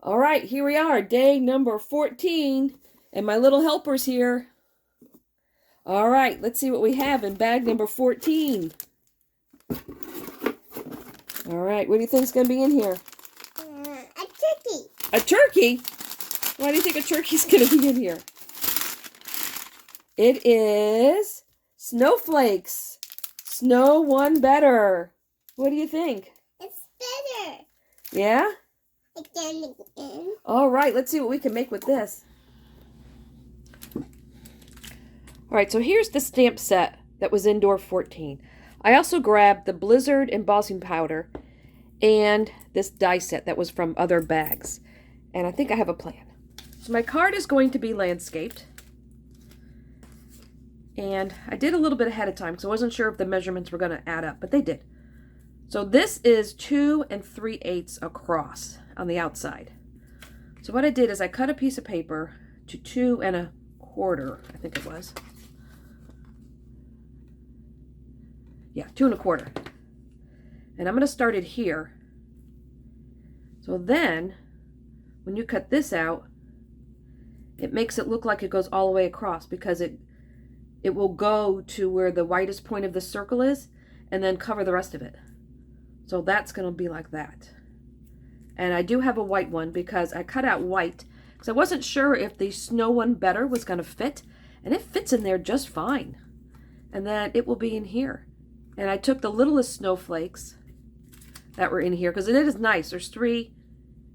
All right, here we are, day number 14, and my little helper's here. All right, let's see what we have in bag number 14. All right, what do you think's going to be in here? A turkey. A turkey? Why do you think a turkey's going to be in here? It is snowflakes. Snow one better. What do you think? It's better. Yeah? Again. All right, let's see what we can make with this. All right, so here's the stamp set that was in door 14. I also grabbed the Blizzard embossing powder and this die set that was from other bags. And I think I have a plan. So my card is going to be landscaped. And I did a little bit ahead of time because I wasn't sure if the measurements were going to add up, but they did. So this is 2 3/8 across on the outside. So what I did is I cut a piece of paper to 2 1/4, I think it was. Yeah, 2 1/4. And I'm going to start it here. So then, when you cut this out, it makes it look like it goes all the way across because it will go to where the widest point of the circle is and then cover the rest of it. So that's going to be like that. And I do have a white one because I cut out white because I wasn't sure if the Snow One Better was going to fit. And it fits in there just fine. And then it will be in here. And I took the littlest snowflakes that were in here because it is nice. There's 3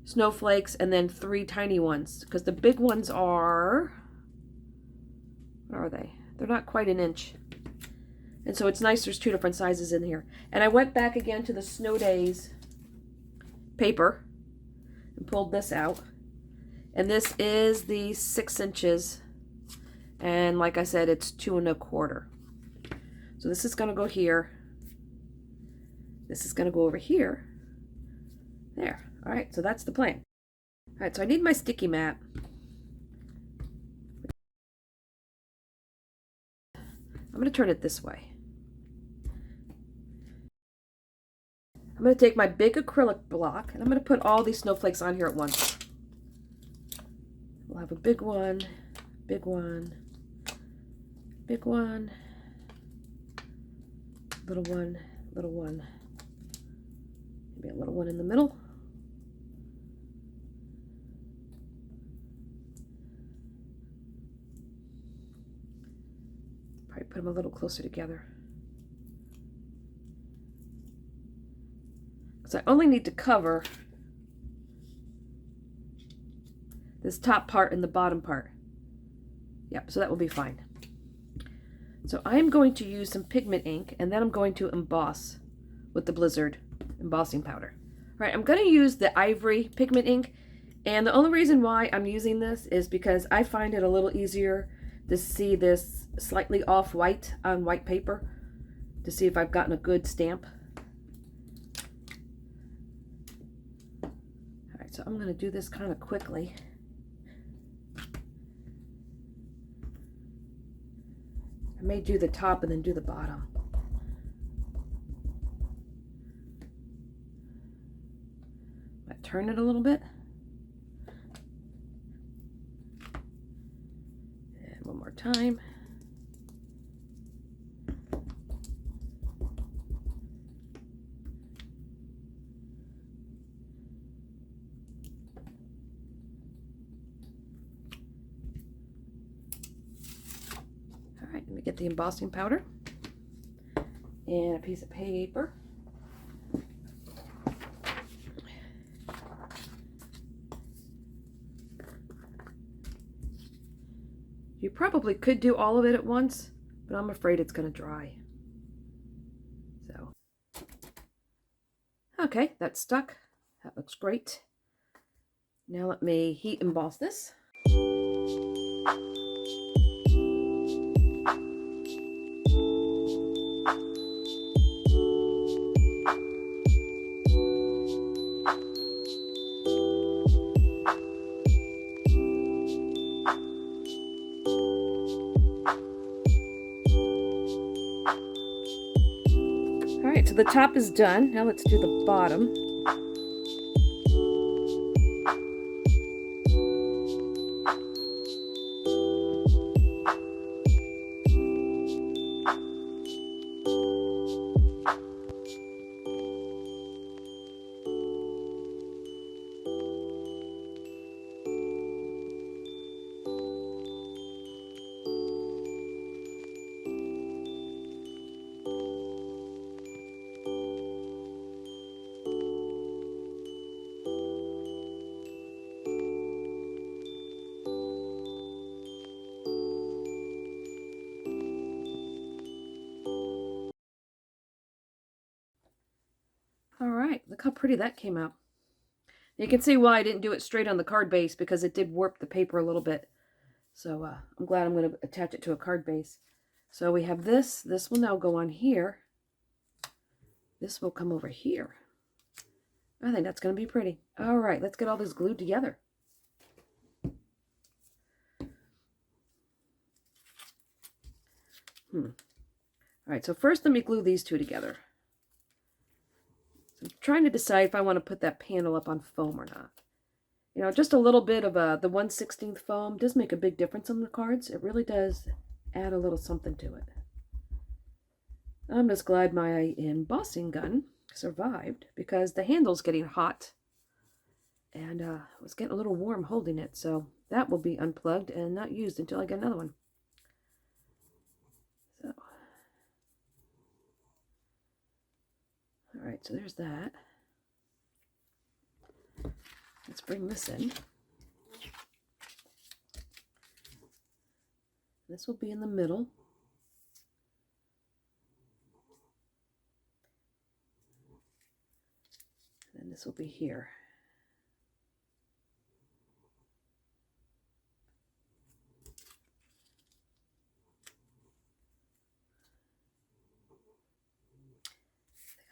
snowflakes and then 3 tiny ones. Because the big ones are... What are they? They're not quite an inch. And so it's nice there's 2 different sizes in here. And I went back again to the Snow Days paper and pulled this out. And this is the 6 inches. And like I said, it's 2 1/4. So this is going to go here. This is going to go over here. There. All right, so that's the plan. All right, so I need my sticky mat. I'm going to turn it this way. I'm going to take my big acrylic block and I'm going to put all these snowflakes on here at once. We'll have a big one, big one, big one, little one, little one, maybe a little one in the middle. Probably put them a little closer together. So I only need to cover this top part and the bottom part. Yep, so that will be fine. So I'm going to use some pigment ink and then I'm going to emboss with the Blizzard embossing powder. All right, I'm going to use the ivory pigment ink, and the only reason why I'm using this is because I find it a little easier to see this slightly off-white on white paper to see if I've gotten a good stamp. All right, so I'm going to do this kind of quickly. I may do the top and then do the bottom. I turn it a little bit. And one more time. All right, let me get the embossing powder and a piece of paper. You probably could do all of it at once, but I'm afraid it's going to dry. So, okay, that's stuck. That looks great. Now let me heat emboss this. Alright, so the top is done. Now let's do the bottom. Look how pretty that came out. You can see why I didn't do it straight on the card base, because it did warp the paper a little bit. So I'm glad I'm going to attach it to a card base. So we have this. This will now go on here. This will come over here. I think that's going to be pretty. All right, let's get all this glued together. All right, so first let me glue these two together. So I'm trying to decide if I want to put that panel up on foam or not. You know, just a little bit of the 1/16 foam does make a big difference on the cards. It really does add a little something to it. I'm just glad my embossing gun survived, because the handle's getting hot. And it was getting a little warm holding it. So that will be unplugged and not used until I get another one. So, all right, so there's that. Let's bring this in. This will be in the middle. And this will be here.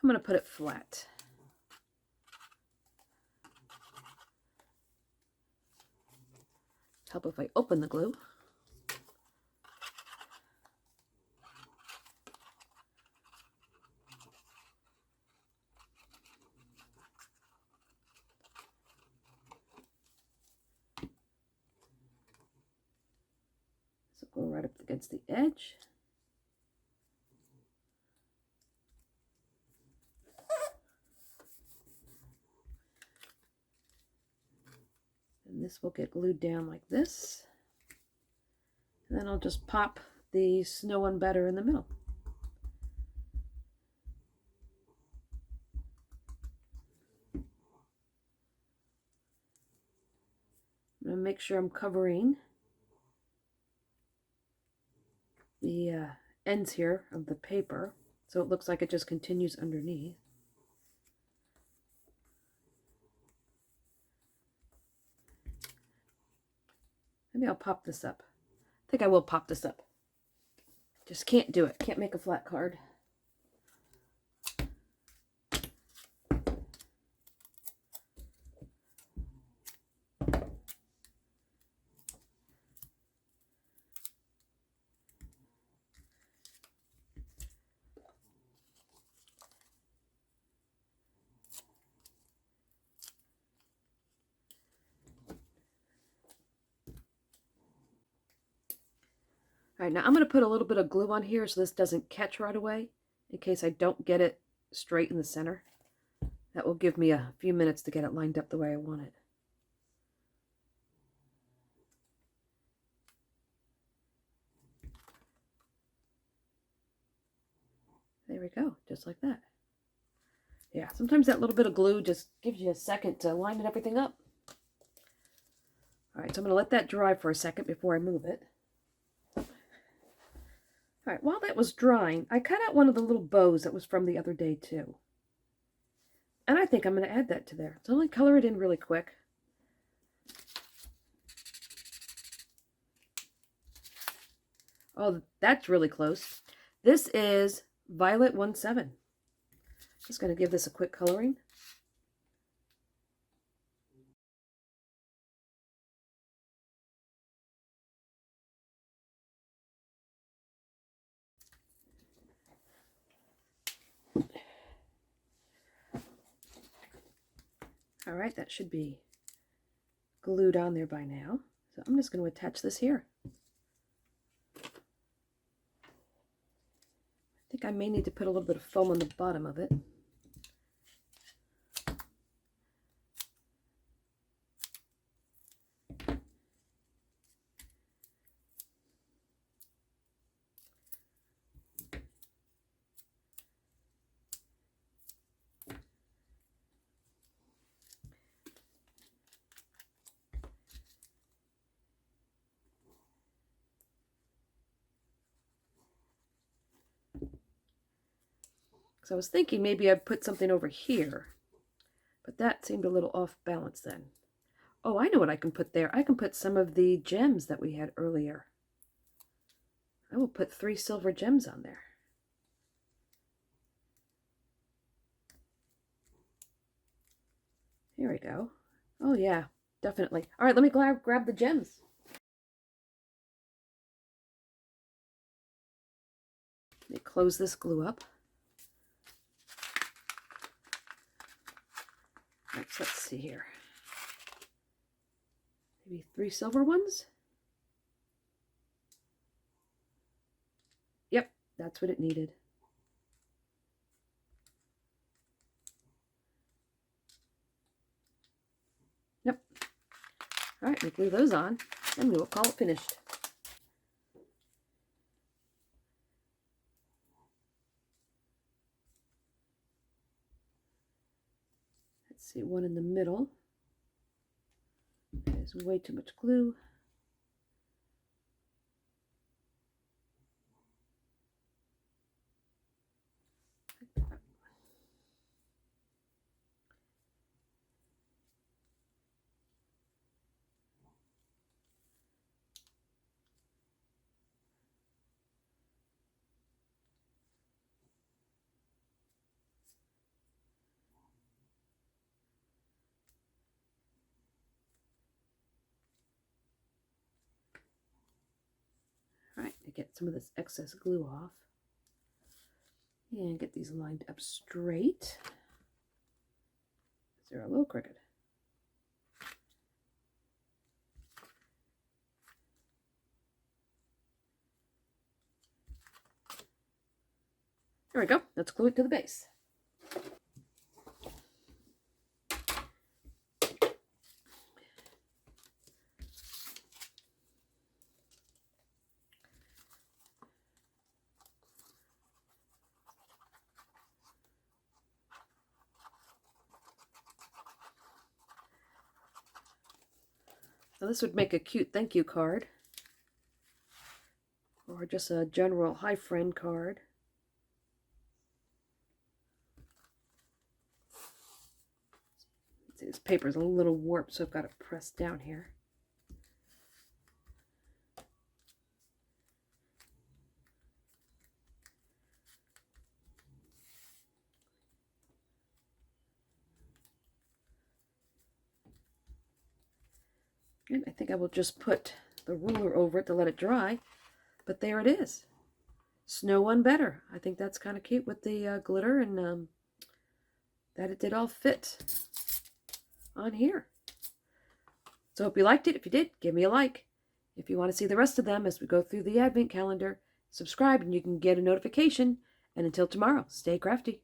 I'm going to put it flat. Help if I open the glue. So go right up against the edge. And this will get glued down like this. And then I'll just pop the snow one better in the middle. I'm going to make sure I'm covering the ends here of the paper, so it looks like it just continues underneath. Maybe I'll pop this up. I think I will pop this up. Just can't do it. Can't make a flat card. All right, now I'm going to put a little bit of glue on here so this doesn't catch right away, in case I don't get it straight in the center. That will give me a few minutes to get it lined up the way I want it. There we go, just like that. Yeah, sometimes that little bit of glue just gives you a second to line everything up. All right, so I'm going to let that dry for a second before I move it. All right, while that was drying, I cut out one of the little bows that was from the other day too. And I think I'm going to add that to there. So only color it in really quick. Oh, that's really close. This is Violet 17. Just going to give this a quick coloring. All right, that should be glued on there by now. So I'm just going to attach this here. I think I may need to put a little bit of foam on the bottom of it. So I was thinking maybe I'd put something over here But that seemed a little off balance then. Oh, I know what I can put there. I can put some of the gems that we had earlier. I will put 3 silver gems on there. Here we go. Oh yeah, definitely. All right, let me grab the gems. Let me close this glue up. All right, so let's see here. Maybe 3 silver ones? Yep, that's what it needed. Yep. All right, we glue those on, and we will call it finished. Let's see, one in the middle. There's way too much glue. All right, to get some of this excess glue off. And get these lined up straight. They're a little crooked. There we go. Let's glue it to the base. Now this would make a cute thank you card, or just a general hi friend card. See, this paper's a little warped, so I've got to press down here. And I think I will just put the ruler over it to let it dry. But there it is. Snow One Better. I think that's kind of cute with the glitter, and that it did all fit on here. So hope you liked it. If you did, give me a like. If you want to see the rest of them as we go through the advent calendar, subscribe and you can get a notification. And until tomorrow, stay crafty.